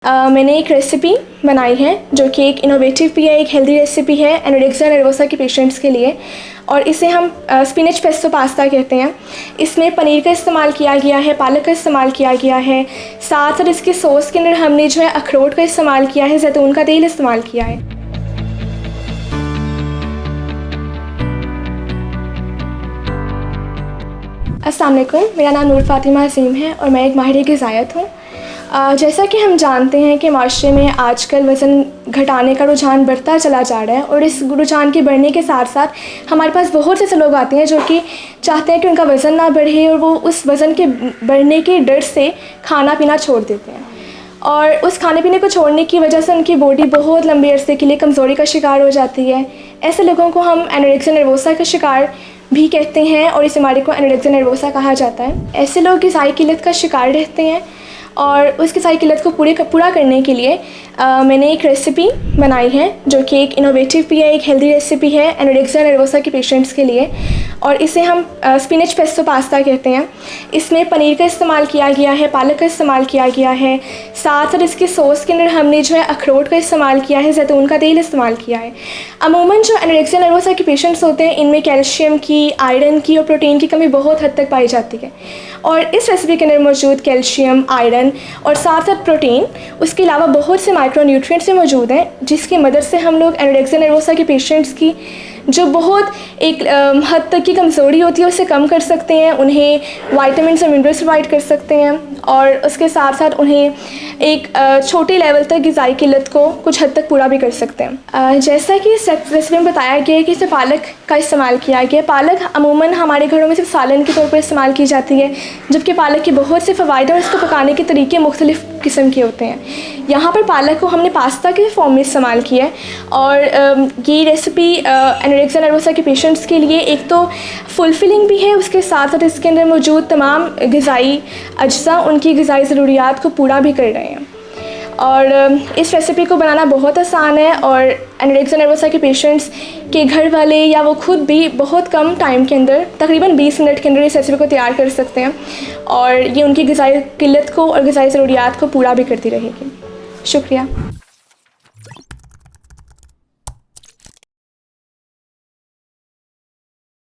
मैंने एक रेसिपी बनाई है जो कि एक इनोवेटिव भी है, एक हेल्दी रेसिपी है एनोरेक्सिया नर्वोसा के पेशेंट्स के लिए, और इसे हम स्पिनच पेस्तो पास्ता कहते हैं। इसमें पनीर का इस्तेमाल किया गया है, पालक का इस्तेमाल किया गया है, साथ साथ इसके सॉस के अंदर हमने जो है अखरोट का इस्तेमाल किया है, जैतून का तेल इस्तेमाल किया है। अस्सलाम वालेकुम, मेरा नाम नूर फ़ातिमा अज़ीम है और मैं एक माहिर ग़िज़ायत हूँ। जैसा कि हम जानते हैं कि माशरे में आजकल वज़न घटाने का रुझान बढ़ता चला जा रहा है, और इस रुझान के बढ़ने के साथ साथ हमारे पास बहुत से ऐसे लोग आते हैं जो कि चाहते हैं कि उनका वज़न ना बढ़े, और वो उस वज़न के बढ़ने के डर से खाना पीना छोड़ देते हैं, और उस खाने पीने को छोड़ने की वजह से उनकी बॉडी बहुत लंबे अरसे के लिए कमज़ोरी का शिकार हो जाती है। ऐसे लोगों को हम एनोरेक्सिया नर्वोसा का शिकार भी कहते हैं, और इस बीमारी को एनोरेक्सिया नर्वोसा कहा जाता है। ऐसे लोग ग़िज़ाई किल्लत का शिकार रहते हैं, और उस ग़िज़ाई किल्लत को पूरा करने के लिए मैंने एक रेसिपी बनाई है जो कि एक इनोवेटिव भी है, एक हेल्दी रेसिपी है एनोरेक्सिया नर्वोसा के पेशेंट्स के लिए, और इसे हम स्पिनच पेस्तो पास्ता कहते हैं। इसमें पनीर का इस्तेमाल किया गया है, पालक का इस्तेमाल किया गया है, साथ साथ इसके सॉस के अंदर हमने जो है अखरोट का इस्तेमाल किया है, जैतून का तेल इस्तेमाल किया है। अमूमन जो एनोरेक्सिया नर्वोसा के पेशेंट्स होते हैं, इनमें कैल्शियम की, आयरन की और प्रोटीन की कमी बहुत हद तक पाई जाती है, और इस रेसिपी के अंदर मौजूद कैल्शियम, आयरन और साथ साथ प्रोटीन, उसके अलावा बहुत से माइक्रोन्यूट्रिएंट्स भी मौजूद हैं, जिसकी मदद से हम लोग एनोरेक्सिया नर्वोसा के पेशेंट्स की जो बहुत एक हद तक की कमज़ोरी होती है उसे कम कर सकते हैं, उन्हें वाइटामिन्स और मिनरल्स प्रोवाइड कर सकते हैं, और उसके साथ साथ उन्हें एक छोटे लेवल तक ग़िज़ाई किल्लत को कुछ हद तक पूरा भी कर सकते हैं। जैसा कि इस रेसिपी में बताया गया है कि इसमें पालक का इस्तेमाल किया गया है। पालक अमूमन हमारे घरों में सिर्फ सालन के तौर पर इस्तेमाल की जाती है, जबकि पालक के बहुत से फ़वाइद और इसको पकाने के तरीके मुख्तलिफ़ किस्म के होते हैं। यहाँ पर पालक को हमने पास्ता के फॉर्म में इस्तेमाल किया है, और ये रेसिपी एनोरेक्सिया नर्वोसा के पेशेंट्स के लिए एक तो फुलफिलिंग भी है, उसके साथ साथ इसके अंदर मौजूद तमाम ग़िज़ाई अज्जा उनकी ग़िज़ाई ज़रूरियात को पूरा भी कर रहे हैं। और इस रेसिपी को बनाना बहुत आसान है, और एनोरेक्सिया नर्वोसा के पेशेंट्स के घर वाले या वो खुद भी बहुत कम टाइम के अंदर, तकरीबन 20 मिनट के अंदर इस रेसिपी को तैयार कर सकते हैं, और ये उनकी ग़िज़ाई किल्लत को और ग़िज़ाई ज़रूरियात को पूरा भी करती रहेगी। शुक्रिया।